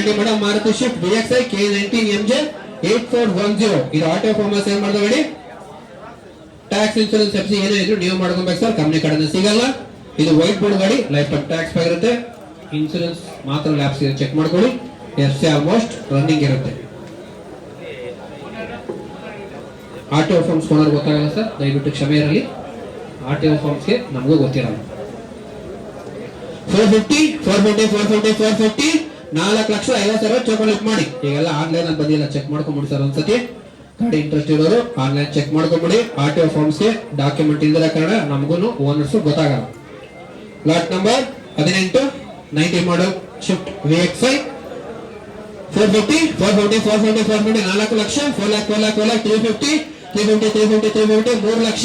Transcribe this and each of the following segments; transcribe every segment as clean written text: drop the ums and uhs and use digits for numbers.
2090 ಮಾಡಲ್ Maruti shift VXI K19MJ 8410 ಇದು auto farmers ಏನ್ ಮಾಡ್ದ ಗಾಡಿ ಟ್ಯಾಕ್ಸ್ ಇನ್ಶೂರೆನ್ಸ್ ಎಫ್ಸಿ ಏನೇ ಇದ್ರು ನೀವು ಮಾಡ್ಕೊಬೇಕು ಸರ್, ಕಂಪ್ನಿ ಕಡೆಯಿಂದ ಸಿಗಲ್ಲ. ಇದು ವೈಟ್ ಬೋರ್ಡ್ ಗಾಡಿ, ಲೈಫ್ ಟೈಮ್ ಟ್ಯಾಕ್ಸ್ ಆಗಿರುತ್ತೆ. ಇನ್ಶೂರೆನ್ಸ್ ಮಾತ್ರ ಲ್ಯಾಪ್ಸ್ ಚೆಕ್ ಮಾಡ್ಕೊಳ್ಳಿ. ಎಫ್ಸಿ ಆಲ್ಮೋಸ್ಟ್ ರನ್ನಿಂಗ್ ಇರುತ್ತೆ. ಆಟೋ ಫಾರ್ಮ್ಸ್ ಓನರ್ ಗೊತ್ತಾಗಲ್ಲ ಸರ್, ದಯವಿಟ್ಟು ಕ್ಷಮೆ ಇರಲಿ. ಆಟೋ ಫಾರ್ಮ್ಸ್ಗೆ ನಮಗೂ ಗೊತ್ತಿರಲ್ಲ. 450 450 450 450 4,50,000 ಚೋಕೊಲಿಕ್ ಮಾಡಿ. ಈಗೆಲ್ಲ ಆನ್ಲೈನ್ ಅಲ್ಲಿ ಬಂದಿಲ್ಲ, ಚೆಕ್ ಮಾಡ್ಕೊಂಡ್ಬಿಡಿ ಸರ್ ಒಂದ್ಸತಿ. ಗಾಡಿ ಇಂಟ್ರೆಸ್ಟ್ ಇರೋರು ಆನ್ಲೈನ್ ಚೆಕ್ ಮಾಡ್ಕೊಂಡ್ಬಿಡಿ. ಆರ್ಟಿಒ ಫಾರ್ಮ್ಸ್ಗೆ ಡಾಕ್ಯುಮೆಂಟ್ ಇಲ್ದಿರ ಕಾರಣ ನಮಗೂ ಓನರ್ಸ್ ಗೊತ್ತಾಗಲ್ಲ. ಲಾಟ್ ನಂಬರ್ 18 90 ಮಾಡಲ್ shift VXI 450 450 450 450 4 lakh 4 lakh 4 lakh 4 lakh 350 350 350 350 3 lakh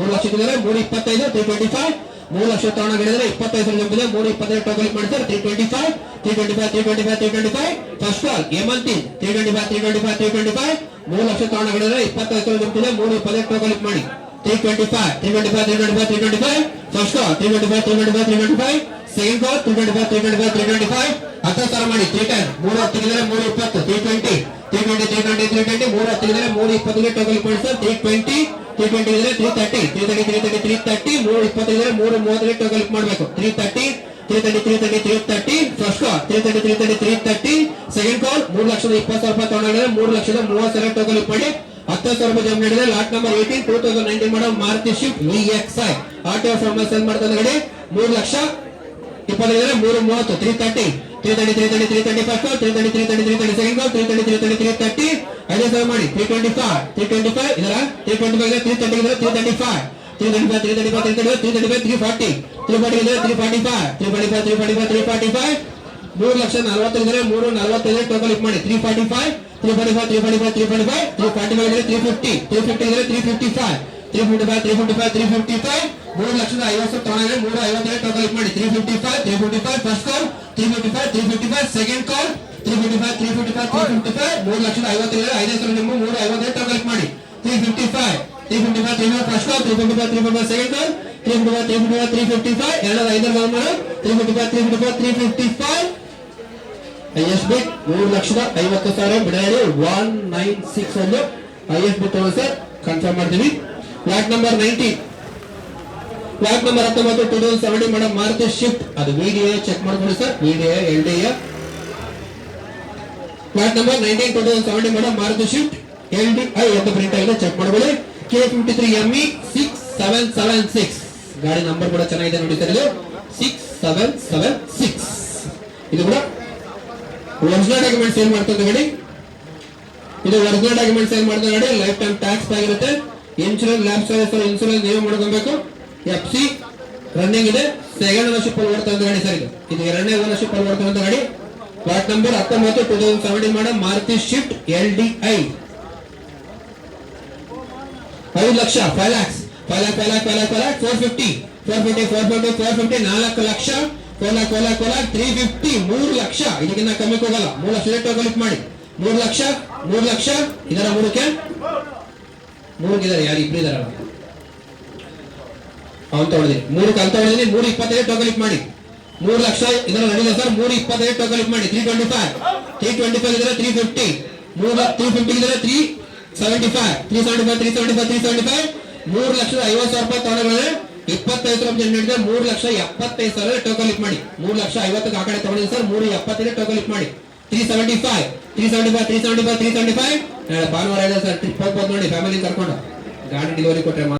3 lakh ಇದ್ದಾರೆ 325 325 3 ಲಕ್ಷ ತಗೊಂಡಿದ್ರೆ 25 ಜಂಪಿದೆ 325 ಟೋಕಲ್ ಮಾಡ್ತಾರೆ 325 325 325 325 ಫಸ್ಟ್ ಕಾಲ್ ಹೇಮಂತಿ 325 325 325 3 ಲಕ್ಷ ತಗೊಂಡಿದ್ರೆ 25 ಜಂಪಿದೆ 325 ಟೋಕಲ್ ಮಾಡಿ 325 325 325 325 ಫಸ್ಟ್ ಕಾಲ್ 325 325 325 ಸೆಕೆಂಡ್ ಕಾಲ್ 325 325 325 10 ಸರ ಮಾಡಿ 310 3 ಹತ್ತಿದ್ರೆ 320 320 320 320 320 3 ಹತ್ತಿದ್ರೆ 320 ಟೋಕಲ್ ಮಾಡಿ ಸರ್ 320 320 ಇದ್ರೆ 330 330 330 330 320 ಇದ್ರೆ 330 ಟೋಕಲ್ ಮಾಡಬೇಕು 330 330 330 330 ಫಸ್ಟ್ ಕಾಲ್ 330 330 330 ಸೆಕೆಂಡ್ ಕಾಲ್ 3,20,000 ತಗೊಂಡಿದ್ರೆ 3,30,000 ಟೋಕಲ್ ಮಾಡಿ 10,000 ರೂಪಾಯಿ ಜಂಪ್ ಮಾಡಿದ್ರೆ. ಲಾಟ್ ನಂಬರ್ 18 2019 ಮಾಡೋ Maruti shift VXI auto farmers ಏನ್ ಮಾಡ್ತಾರೆ ಗಾಡಿ 3,20,000 330 330 330 330 330 ಫಸ್ಟ್ ಕಾಲ್ 330 330 330 ಸೆಕೆಂಡ್ ಕಾಲ್ 330 330 330 ಐದೇ ಸಲ ಮಾಡಿ 325 325 ಇದರ 325 ಇದೆ 330 ಇದೆ 335 335 335 335 340 340 ಇದೆ 345 345 345 345 3,40,000 ಇದ್ರೆ 345 ಟೋಕಲ್ ಮಾಡಿ 345 345 345 345 345 ಇದ್ರೆ 350 350 ಇದ್ರೆ 355 355 355 3,50,000 ತಗೊಂಡ್ರೆ 350 ಟೋಕಲ್ ಮಾಡಿ 355 355 ಫಸ್ಟ್ ಕಾಲ್ 355 355 ಸೆಕೆಂಡ್ ಕಾಲ್ 355 355 355 3,50,000 ಇದ್ರೆ 5,000 ನಿಮ್ಮ 350 ಟೋಕಲ್ ಮಾಡಿ 355 355 ಫಸ್ಟ್ ಕಾಲ್ 355 355 ಸೆಕೆಂಡ್ ಕಾಲ್ 355 355 ಎರಡರ 5,000 ಮಾಡಿ 355 355 355 ಐಎಸ್ ಬಿಟ್ 3,50,000 ಬಿಡಾಡಿ 196 ಒಂದು ಐಎಸ್ ಬಿಟ್ ತಗೊಂಡು ಸರ್ ಕನ್ಫರ್ಮ್ ಮಾಡ್ತೀವಿ. ಲಾಟ್ ನಂಬರ್ 19 ಲಾಟ್ ನಂಬರ್ 19 2070 ಮಾಡೋ ಮಾರುತಿ ಶಿಫ್ಟ್ ಅದು ವಿಡಿಯೋ ಚೆಕ್ ಮಾಡ್ಕೊಳ್ಳಿ sir, video LDA. Lot number 19 2070 ಮಾಡೋ ಮಾರುತಿ ಶಿಫ್ಟ್ LDI ಅಂತ ಪ್ರಿಂಟ್ ಆಗಿದೆ, ಚೆಕ್ ಮಾಡ್ಕೊಳ್ಳಿ. K53ME 6776 ಗಾಡಿ ನಂಬರ್ ಕೂಡ ಚೆನ್ನಾಗಿದೆ ನೋಡಿ ಸರ್, ಇದು 6776 ಇದು ಕೂಡ ಒರಿಜಿನಲ್ ಡಾಕ್ಯುಮೆಂಟ್ ಸೇಲ್ ಮಾಡ್ತಾರೆ ಗಾಡಿ. ಇದು ಒರಿಜಿನಲ್ ಡಾಕ್ಯುಮೆಂಟ್ ಸೇಲ್ ಮಾಡ್ತಾರೆ ಗಾಡಿ, ಲೈಫ್ ಟೈಮ್ ಟ್ಯಾಕ್ಸ್ ಆಗಿರುತ್ತೆ. ಇನ್ಶೂರೆನ್ಸ್ ಲ್ಯಾಬ್ ಸರ್ವಿಸ್ ಇನ್ಶೂರೆನ್ಸ್ ನೀವು ಮಾಡ್ಕೊಬೇಕು. FC ರನ್ನಿಂಗ್ ಇದೆ, ಸೆಕೆಂಡ್ ಓನರ್ಶಿಪ್ ಅಲ್ಲಿ ಓಡ್ತಾ ಗಾಡಿ ಸರ್, ಇದು ಎರಡನೇ ಓನರ್ಶಿಪ್ ಅಲ್ಲಿ ಓಡ್ತಾ ಗಾಡಿ. ಲಾಟ್ ನಂಬರ್ 19 2070 ಮಾಡೋ Maruti shift LDI 5 lakh 5 lakhs 450 450 450 450 4 lakh 4 lakh 4 lakh 4 lakh 350 3 lakh ಇದಕ್ಕಿಂತ ಕಮ್ಮಿ ಹೋಗಲ್ಲ. 3 ಲಕ್ಷ ಟೋಕಲ್ ಮಾಡಿ 3 ಲಕ್ಷ 3 ಲಕ್ಷ ಇದರ 3ಕ್ಕೆ 3 ಯಾರು ಇಬ್ರು ಇದಾರಲ್ಲ ಅವನ್ ತಗೊಳ್ಳಿ 3 ಅಂತ ಹೊಡೆದಿನಿ 325 ಟೋಕಲ್ ಮಾಡಿ 3 ಲಕ್ಷ ಇದರ ನಡೀಲಿ ಸರ್. 325 ಟೋಕಲ್ ಮಾಡಿ 325 ಇದರ 350 350 ಇದರ 375 3,50,000 ರೂಪಾಯಿ ತಗೊಂಡ್ರೆ 25,000 ನೀಡಿದ್ರೆ 3,75,000 ಟೋಕಲ್ ಮಾಡಿ 3,50,000 ಆ ಕಡೆ ತಗೊಂಡಿದ್ದೀನಿ ಸರ್. 370 ಟೋಕಲ್ ಮಾಡಿ 375 375 375 375 ಭಾನುವಾರ ಇದೆ ಸರ್, ಟ್ರಿಪ್ ಹೋಗ್ಬೋದು ನೋಡಿ ಫ್ಯಾಮಿಲಿ ಕರ್ಕೊಂಡು ಗಾಡಿ ಡೆಲಿವರಿ ಕೊಟ್ಟರೆ.